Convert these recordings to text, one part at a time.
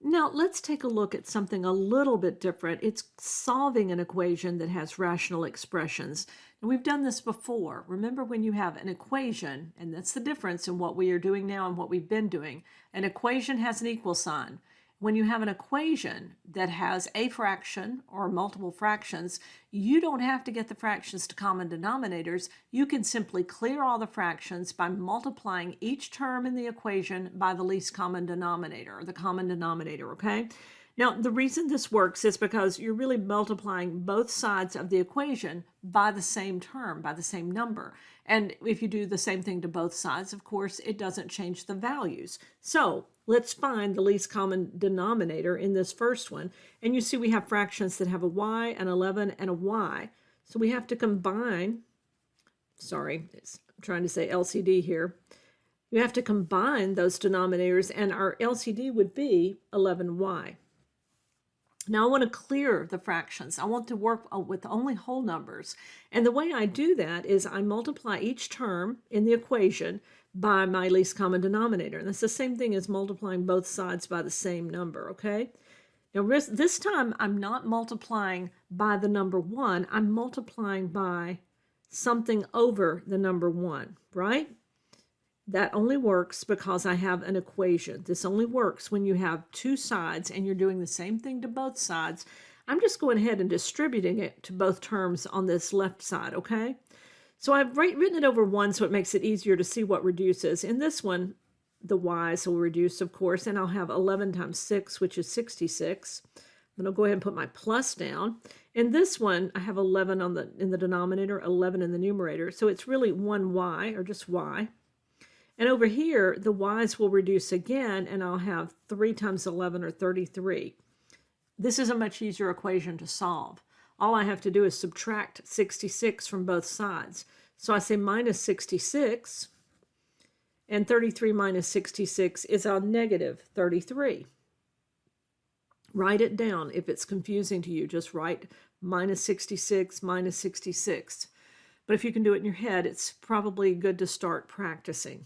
Now, let's take a look at something a little bit different. It's solving an equation that has rational expressions. And we've done this before. Remember when you have an equation, and that's the difference in what we are doing now and what we've been doing. An equation has an equal sign. When you have an equation that has a fraction or multiple fractions, you don't have to get the fractions to common denominators. You can simply clear all the fractions by multiplying each term in the equation by the least common denominator, or the common denominator, okay? Now, the reason this works is because you're really multiplying both sides of the equation by the same term, by the same number. And if you do the same thing to both sides, of course, it doesn't change the values. So let's find the least common denominator in this first one. And you see we have fractions that have a y, an 11, and a y. So we have to combine, sorry, I'm trying to say LCD here. You have to combine those denominators, and our LCD would be 11y. Now I want to clear the fractions. I want to work with only whole numbers. And the way I do that is I multiply each term in the equation by my least common denominator. And that's the same thing as multiplying both sides by the same number, okay? Now this time I'm not multiplying by the number 1. I'm multiplying by something over the number 1, right? That only works because I have an equation. This only works when you have two sides and you're doing the same thing to both sides. I'm just going ahead and distributing it to both terms on this left side, okay? So I've written it over 1 so it makes it easier to see what reduces. In this one, the y's will reduce, of course, and I'll have 11 times 6, which is 66. Then I'll go ahead and put my plus down. In this one, I have 11 in the denominator, 11 in the numerator. So it's really 1y, or just y. And over here, the y's will reduce again, and I'll have 3 times 11, or 33. This is a much easier equation to solve. All I have to do is subtract 66 from both sides. So I say minus 66, and 33 minus 66 is a negative 33. Write it down. If it's confusing to you, just write minus 66, minus 66. But if you can do it in your head, it's probably good to start practicing.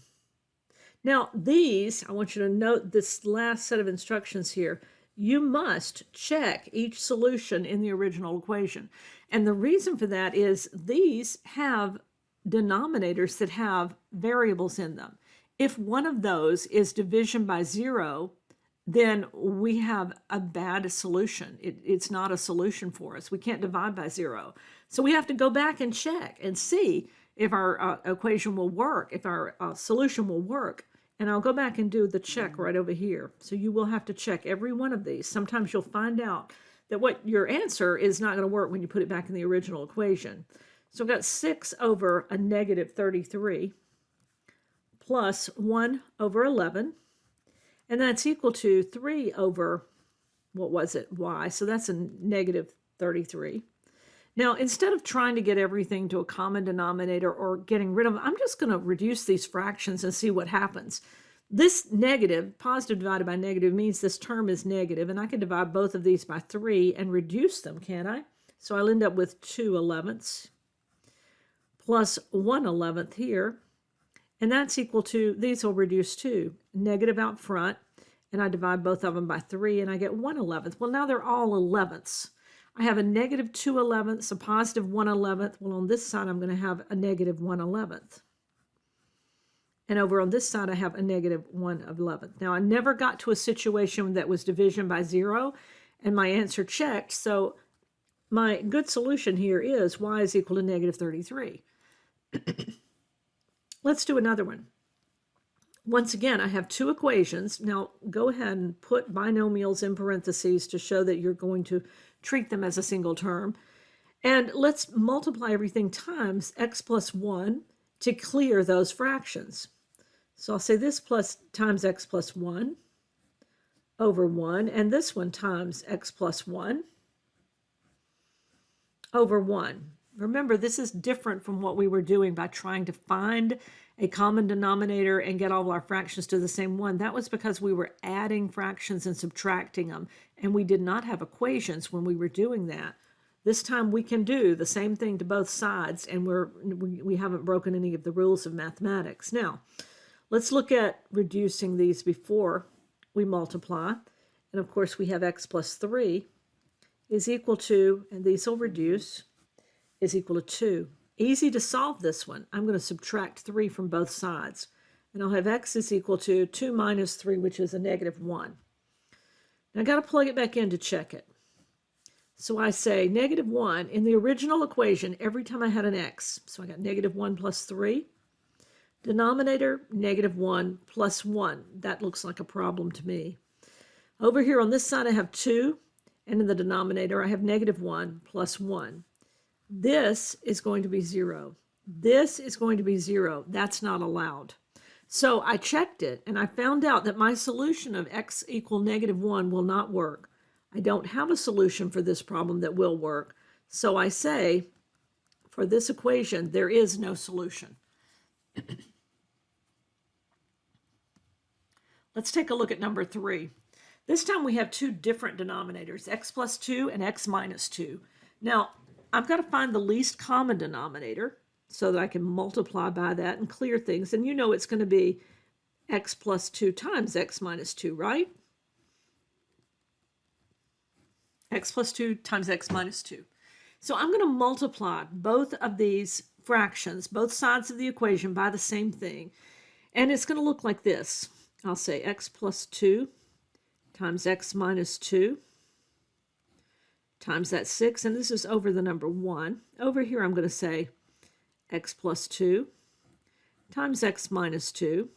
Now, I want you to note this last set of instructions here. You must check each solution in the original equation. And the reason for that is these have denominators that have variables in them. If one of those is division by 0, then we have a bad solution. It's not a solution for us. We can't divide by 0. So we have to go back and check and see if our equation will work, if our solution will work. And I'll go back and do the check right over here. So you will have to check every one of these. Sometimes you'll find out that what your answer is not going to work when you put it back in the original equation. So I've got 6 over a negative 33 plus 1 over 11. And that's equal to 3 over, what was it, y. So that's a negative 33. Now, instead of trying to get everything to a common denominator or getting rid of them, I'm just going to reduce these fractions and see what happens. This negative, positive divided by negative, means this term is negative, and I can divide both of these by 3 and reduce them, can't I? So I'll end up with 2 elevenths plus 1 11th here, and that's equal to, these will reduce too, negative out front, and I divide both of them by 3, and I get 1 11th. Well, now they're all 11ths. I have a negative 2 11ths, a positive 1 11th. Well, on this side, I'm going to have a negative 1 11th. And over on this side, I have a negative 1 11th. Now, I never got to a situation that was division by 0, and my answer checked. So my good solution here is y is equal to negative 33. Let's do another one. Once again, I have two equations. Now, go ahead and put binomials in parentheses to show that you're going to treat them as a single term. And let's multiply everything times x plus 1 to clear those fractions. So I'll say this plus times x plus 1 over 1, and this one times x plus 1 over 1. Remember, this is different from what we were doing by trying to find a common denominator and get all of our fractions to the same one. That was because we were adding fractions and subtracting them, and we did not have equations when we were doing that. This time we can do the same thing to both sides, and we haven't broken any of the rules of mathematics. Now, let's look at reducing these before we multiply. And of course, we have x plus 3 is equal to, and these will reduce, is equal to 2. Easy to solve this one. I'm going to subtract 3 from both sides. And I'll have x is equal to 2 minus 3, which is a negative 1. Now I've got to plug it back in to check it. So I say negative 1 in the original equation every time I had an x. So I got negative 1 plus 3. Denominator, negative 1 plus 1. That looks like a problem to me. Over here on this side I have 2, and in the denominator I have negative 1 plus 1. This is going to be 0. This is going to be 0. That's not allowed. So I checked it, and I found out that my solution of x equal negative 1 will not work. I don't have a solution for this problem that will work. So I say, for this equation, there is no solution. Let's take a look at number 3. This time we have two different denominators, x plus 2 and x minus 2. Now, I've got to find the least common denominator so that I can multiply by that and clear things. And you know it's going to be x plus 2 times x minus 2, right? X plus 2 times x minus 2. So I'm going to multiply both of these fractions, both sides of the equation, by the same thing. And it's going to look like this. I'll say x plus 2 times x minus 2 times that 6, and this is over the number 1. Over here I'm going to say x plus 2 times x minus 2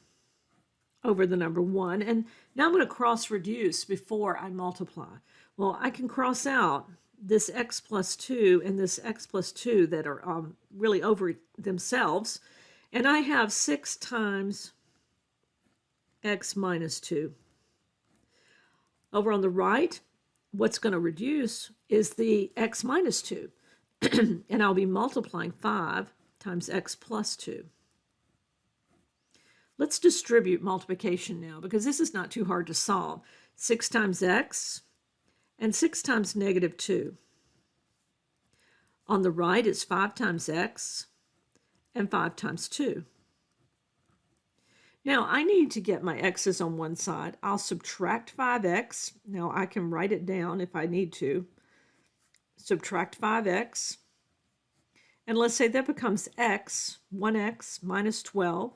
over the number 1. And now I'm going to cross reduce before I multiply. Well, I can cross out this x plus 2 and this x plus 2 that are really over themselves. And I have 6 times x minus 2. Over on the right, what's going to reduce is the x minus 2. And I'll be multiplying 5 times x plus 2. Let's distribute multiplication now, because this is not too hard to solve. 6 times x and 6 times negative 2. On the right is 5 times x and 5 times 2. Now, I need to get my x's on one side. I'll subtract 5x. Now, I can write it down if I need to. Subtract 5x. And let's say that becomes x, 1x minus 12.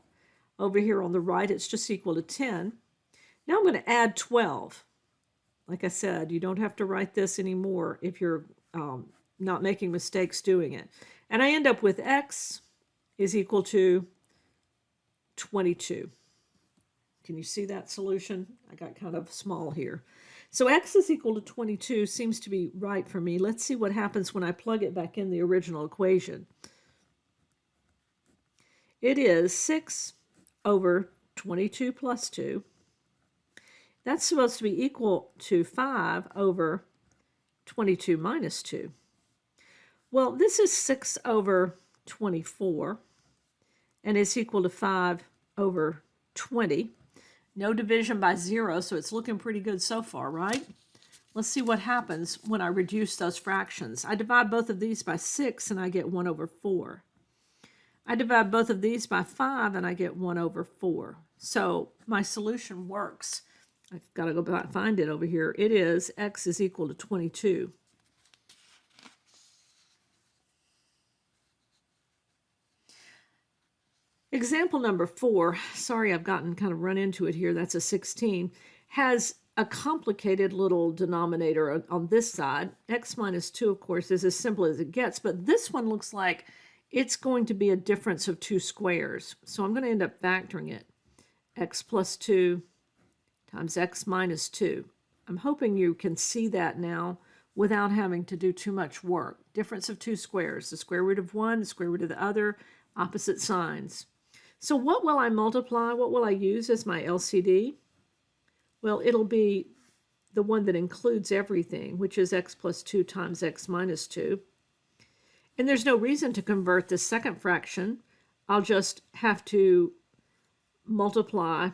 Over here on the right, it's just equal to 10. Now I'm going to add 12. Like I said, you don't have to write this anymore if you're not making mistakes doing it. And I end up with x is equal to 22. Can you see that solution? I got kind of small here. So x is equal to 22 seems to be right for me. Let's see what happens when I plug it back in the original equation. It is 6 over 22 plus 2. That's supposed to be equal to 5 over 22 minus 2. Well, this is 6 over 24, and it's equal to 5 over 20. No division by 0, so it's looking pretty good so far, right? Let's see what happens when I reduce those fractions. I divide both of these by 6, and I get 1 over 4. I divide both of these by 5, and I get 1 over 4. So my solution works. I've got to go back and find it over here. It is x is equal to 22. Example number 4, sorry I've gotten kind of run into it here, that's a 16, has a complicated little denominator on this side. X minus 2, of course, is as simple as it gets, but this one looks like it's going to be a difference of 2 squares. So I'm going to end up factoring it. X plus 2 times x minus 2. I'm hoping you can see that now without having to do too much work. Difference of 2 squares, the square root of one, the square root of the other, opposite signs. So what will I multiply? What will I use as my LCD? Well, it'll be the one that includes everything, which is x plus 2 times x minus 2. And there's no reason to convert the second fraction. I'll just have to multiply.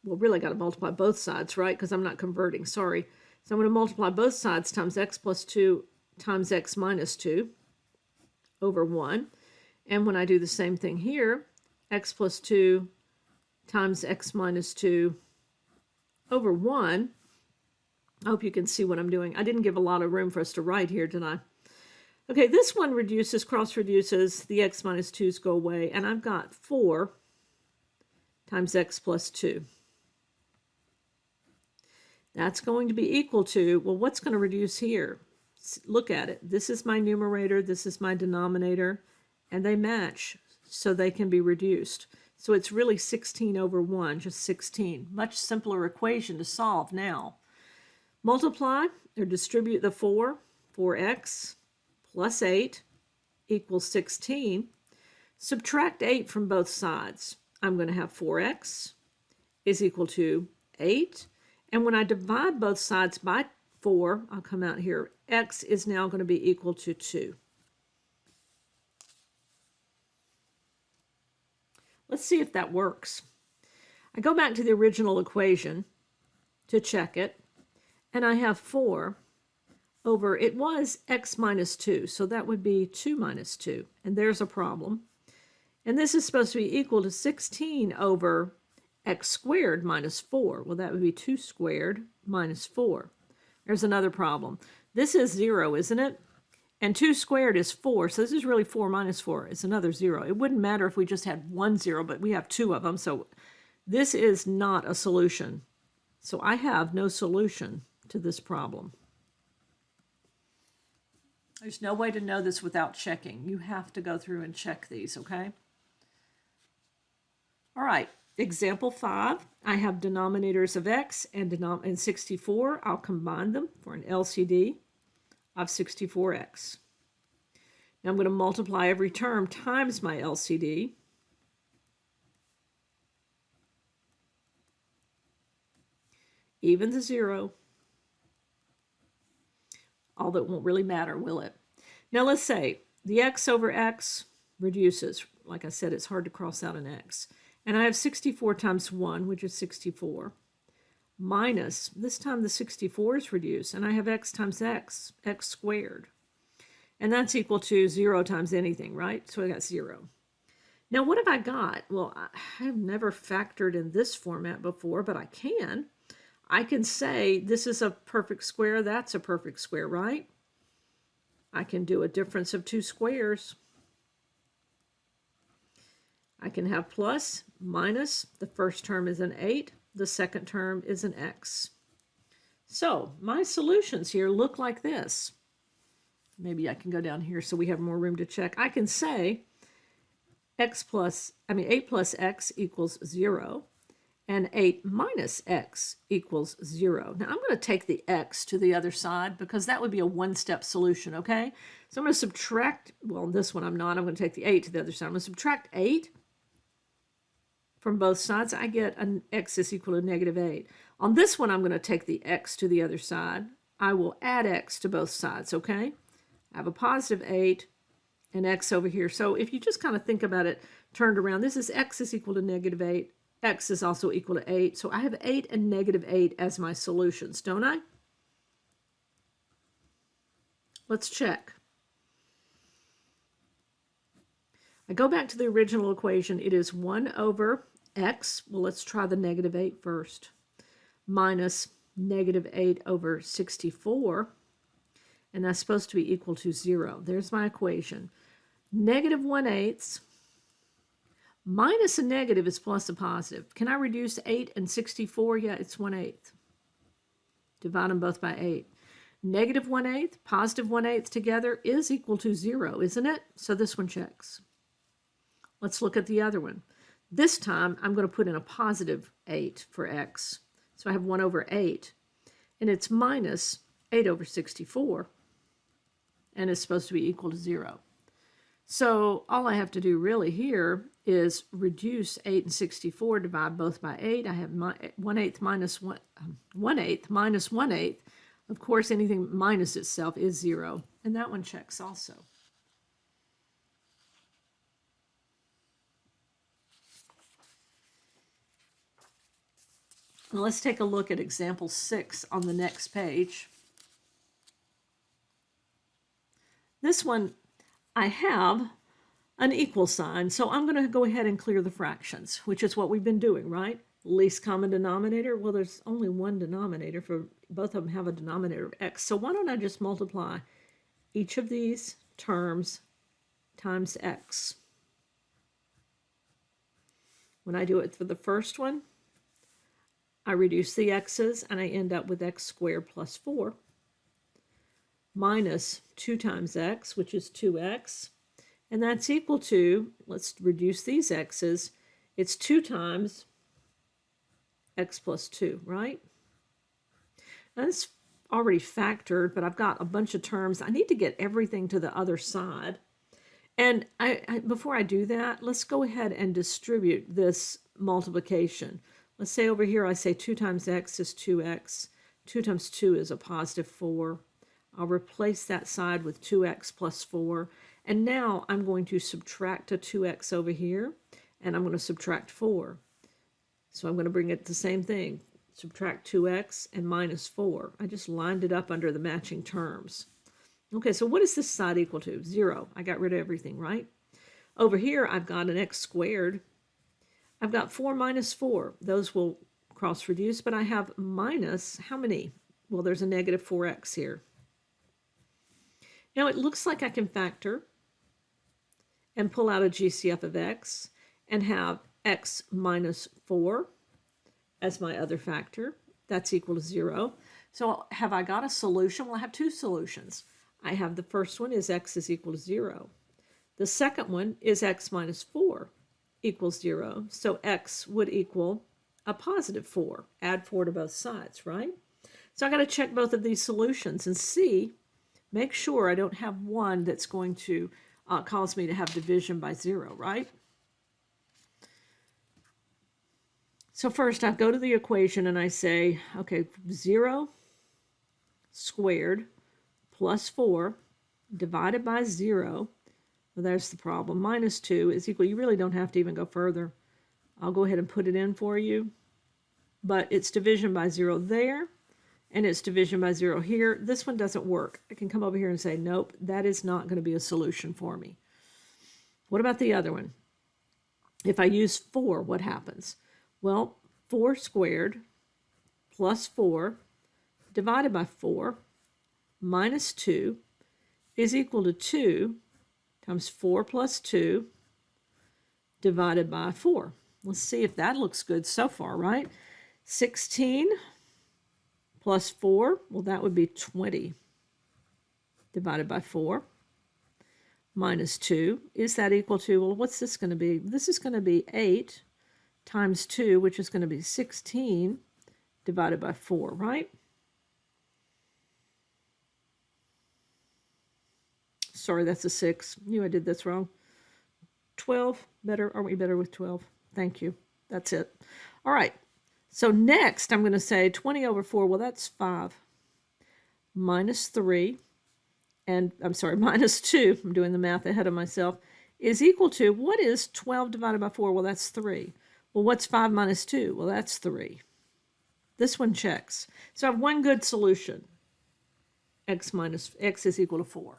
Well, really got to multiply both sides, right? Because I'm not converting, sorry. So I'm going to multiply both sides times x plus 2 times x minus 2 over 1. And when I do the same thing here, x plus 2 times x minus 2 over 1. I hope you can see what I'm doing. I didn't give a lot of room for us to write here, did I? Okay, this one reduces, cross reduces, the x minus 2's go away, and I've got 4 times x plus 2. That's going to be equal to, well, what's going to reduce here? Look at it. This is my numerator, this is my denominator, and they match, so they can be reduced. So it's really 16 over 1, just 16. Much simpler equation to solve now. Multiply or distribute the 4x plus 8 equals 16. Subtract 8 from both sides. I'm going to have 4x is equal to 8. And when I divide both sides by 4, I'll come out here, x is now going to be equal to 2. Let's see if that works. I go back to the original equation to check it, and I have 4 over, it was x minus 2, so that would be 2 minus 2, and there's a problem. And this is supposed to be equal to 16 over x squared minus 4. Well, that would be 2 squared minus 4. There's another problem. This is 0, isn't it? And 2 squared is 4, so this is really 4 minus 4. It's another 0. It wouldn't matter if we just had 1 0, but we have 2 of them, so this is not a solution. So I have no solution to this problem. There's no way to know this without checking. You have to go through and check these, okay? All right, example 5. I have denominators of x and 64. I'll combine them for an LCD of 64x. Now I'm going to multiply every term times my LCD. Even to 0. Although it won't really matter, will it? Now let's say the x over x reduces. Like I said, it's hard to cross out an x. And I have 64 times 1, which is 64, minus, this time the 64 is reduced, and I have x times x squared. And that's equal to 0 times anything, right? So I got 0. Now what have I got? Well, I have never factored in this format before, but I can. I can say this is a perfect square, that's a perfect square, right? I can do a difference of 2 squares. I can have plus, minus, the first term is an 8, the second term is an x. So my solutions here look like this. Maybe I can go down here so we have more room to check. I can say 8 plus x equals 0, and 8 minus x equals 0. Now I'm going to take the x to the other side because that would be a one-step solution, okay? So I'm going to subtract, well, this one I'm not. I'm going to take the 8 to the other side. I'm going to subtract 8 from both sides. I get an x is equal to negative 8. On this one, I'm going to take the x to the other side. I will add x to both sides, okay? I have a positive 8 and x over here. So if you just kind of think about it turned around, this is x is equal to negative 8. X is also equal to 8. So I have 8 and negative 8 as my solutions, don't I? Let's check. I go back to the original equation. It is 1 over x. Well, let's try the negative 8 first. Minus negative 8 over 64. And that's supposed to be equal to 0. There's my equation. Negative 1/8 minus a negative is plus a positive. Can I reduce 8 and 64? Yeah, it's 1/8. Divide them both by 8. Negative 1/8, positive 1/8 together is equal to 0, isn't it? So this one checks. Let's look at the other one. This time, I'm going to put in a positive 8 for x. So I have 1 over 8. And it's minus 8 over 64. And it's supposed to be equal to 0. So all I have to do really here is reduce 8 and 64, divide both by 8. I have 1/8 minus 1/8 minus 1/8. Of course, anything minus itself is 0. And that one checks also. Now let's take a look at example 6 on the next page. This one, I have an equal sign, so I'm going to go ahead and clear the fractions, which is what we've been doing, right? Least common denominator? Well, there's only one denominator for both of them have a denominator of x. So why don't I just multiply each of these terms times x? When I do it for the first one, I reduce the x's and I end up with x squared plus 4 minus 2 times x, which is 2x. And that's equal to, let's reduce these x's, it's 2 times x plus 2, right? Now it's already factored, but I've got a bunch of terms. I need to get everything to the other side. And before I do that, let's go ahead and distribute this multiplication. Let's say over here I say 2 times x is 2x. 2 times 2 is a positive 4. I'll replace that side with 2x plus 4. And now I'm going to subtract a 2x over here, and I'm going to subtract 4. So I'm going to bring it the same thing. Subtract 2x and minus 4. I just lined it up under the matching terms. Okay, so what is this side equal to? 0. I got rid of everything, right? Over here, I've got an x squared. I've got 4 minus 4. Those will cross-reduce, but I have minus how many? Well, there's a negative 4x here. Now, it looks like I can factor and pull out a GCF of x and have x minus 4 as my other factor. That's equal to 0. So have I got a solution? Well, I have two solutions. I have the first one is x is equal to 0. The second one is x minus 4 equals 0. So x would equal a positive 4. Add 4 to both sides, right? So I got to check both of these solutions and see, make sure I don't have one that's going to cause me to have division by 0, right? So first I go to the equation and I say, okay, 0 squared plus 4 divided by 0, well, there's the problem, minus 2 is equal, you really don't have to even go further. I'll go ahead and put it in for you. But it's division by 0 there, and it's division by 0 here. This one doesn't work. I can come over here and say, nope, that is not going to be a solution for me. What about the other one? If I use 4, what happens? Well, 4 squared plus 4 divided by 4 minus 2 is equal to 2 times 4 plus 2 divided by 4. Let's see if that looks good so far, right? 16 plus 4, well, that would be 20 divided by 4 minus 2. Is that equal to, well, what's this going to be? This is going to be 8 times 2, which is going to be 16 divided by 4, right? Sorry, that's a 6. Knew I did this wrong. 12, better. Aren't we better with 12? Thank you. That's it. All right. So next, I'm going to say 20 over 4. Well, that's 5. Minus 3, and I'm sorry, minus 2. I'm doing the math ahead of myself. Is equal to, what is 12 divided by 4? Well, that's 3. Well, what's 5 minus 2? Well, that's 3. This one checks. So I have one good solution. X is equal to 4.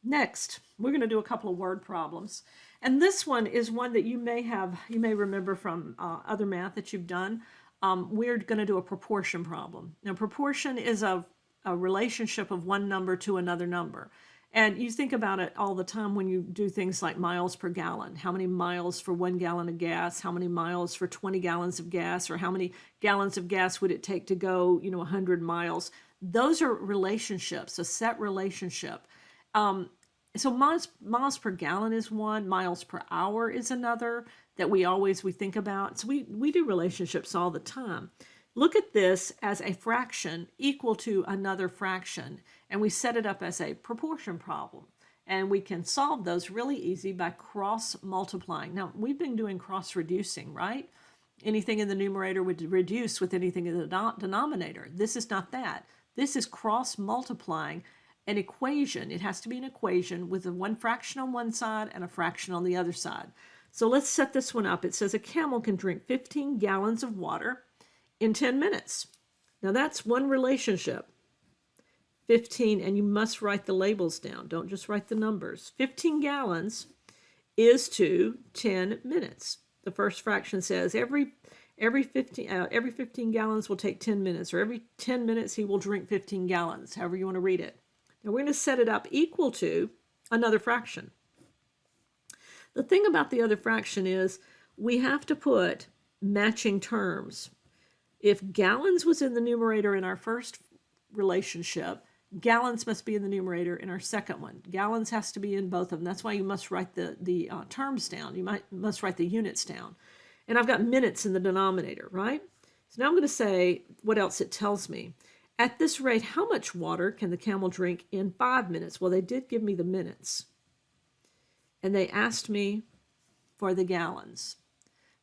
Next, we're going to do a couple of word problems. And this one is one that you may remember from other math that you've done. We're going to do a proportion problem. Now, proportion is a relationship of one number to another number. And you think about it all the time when you do things like miles per gallon. How many miles for 1 gallon of gas? How many miles for 20 gallons of gas? Or how many gallons of gas would it take to go, 100 miles? Those are relationships, a set relationship. So miles per gallon is one, miles per hour is another that we think about. So we do relationships all the time. Look at this as a fraction equal to another fraction, and we set it up as a proportion problem. And we can solve those really easy by cross-multiplying. Now, we've been doing cross-reducing, right? Anything in the numerator would reduce with anything in the denominator. This is not that. This is cross-multiplying an equation. It has to be an equation with one fraction on one side and a fraction on the other side. So let's set this one up. It says a camel can drink 15 gallons of water in 10 minutes. Now that's one relationship. 15, and you must write the labels down. Don't just write the numbers. 15 gallons is to 10 minutes. The first fraction says every 15 gallons will take 10 minutes, or every 10 minutes he will drink 15 gallons, however you want to read it. Now we're going to set it up equal to another fraction. The thing about the other fraction is we have to put matching terms. If gallons was in the numerator in our first relationship, gallons must be in the numerator in our second one. Gallons has to be in both of them. That's why you must write the terms down. You must write the units down. And I've got minutes in the denominator, right? So now I'm going to say what else it tells me. At this rate, how much water can the camel drink in 5 minutes? Well, they did give me the minutes. And they asked me for the gallons.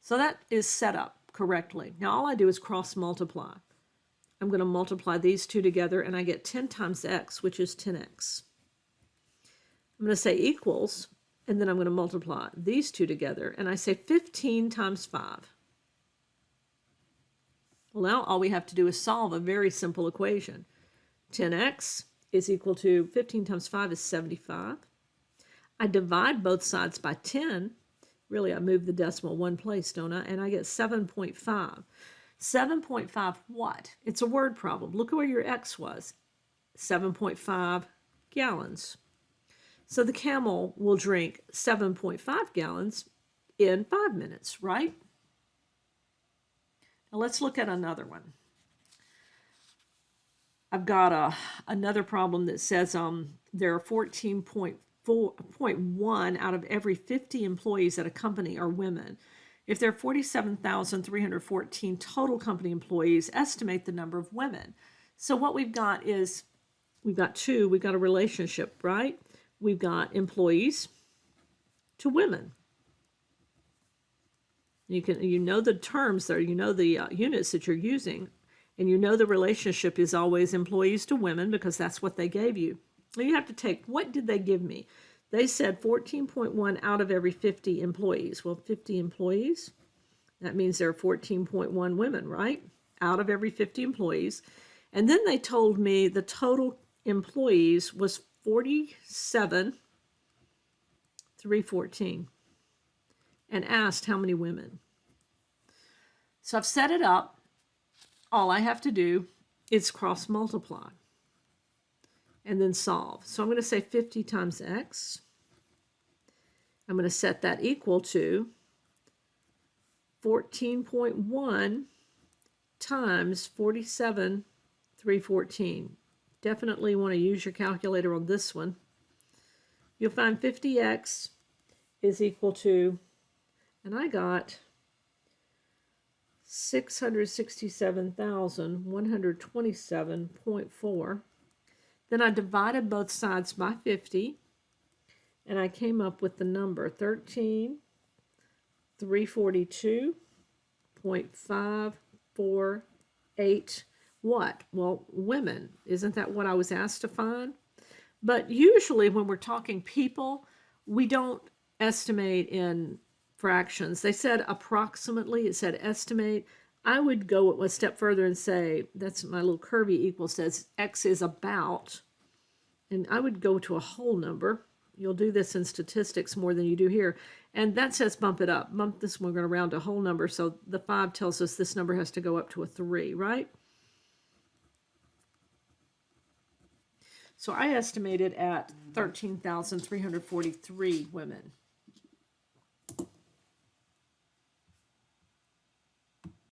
So that is set up correctly. Now all I do is cross multiply. I'm going to multiply these two together, and I get 10 times x, which is 10x. I'm going to say equals, and then I'm going to multiply these two together, and I say 15 times 5. Well, now all we have to do is solve a very simple equation. 10x is equal to 15 times 5 is 75. I divide both sides by 10. Really, I move the decimal one place, don't I? And I get 7.5. 7.5 what? It's a word problem. Look at where your x was. 7.5 gallons. So the camel will drink 7.5 gallons in 5 minutes, right? Now let's look at another one. I've got another problem that says there are 14.1 out of every 50 employees at a company are women. If there are 47,314 total company employees, estimate the number of women. So what we've got is, we've got a relationship, right? We've got employees to women. You know the terms there, you know the units that you're using, and you know the relationship is always employees to women because that's what they gave you. Well, you have to take, what did they give me? They said 14.1 out of every 50 employees. Well, 50 employees, that means there are 14.1 women, right? Out of every 50 employees. And then they told me the total employees was 47,314 and asked how many women. So I've set it up. All I have to do is cross multiply and then solve. So I'm going to say 50 times x. I'm going to set that equal to 14.1 times 47,314. Definitely want to use your calculator on this one. You'll find 50x is equal to, and I got 667,127.4. Then I divided both sides by 50, and I came up with the number 13,342.548. What? Well, women. Isn't that what I was asked to find? But usually when we're talking people, we don't estimate in fractions. They said approximately, it said estimate. I would go a step further and say, that's my little curvy equal says x is about, and I would go to a whole number. You'll do this in statistics more than you do here. And that says bump it up. Bump this one, we're going to round to a whole number. So the 5 tells us this number has to go up to a 3, right? So I estimated at 13,343 women.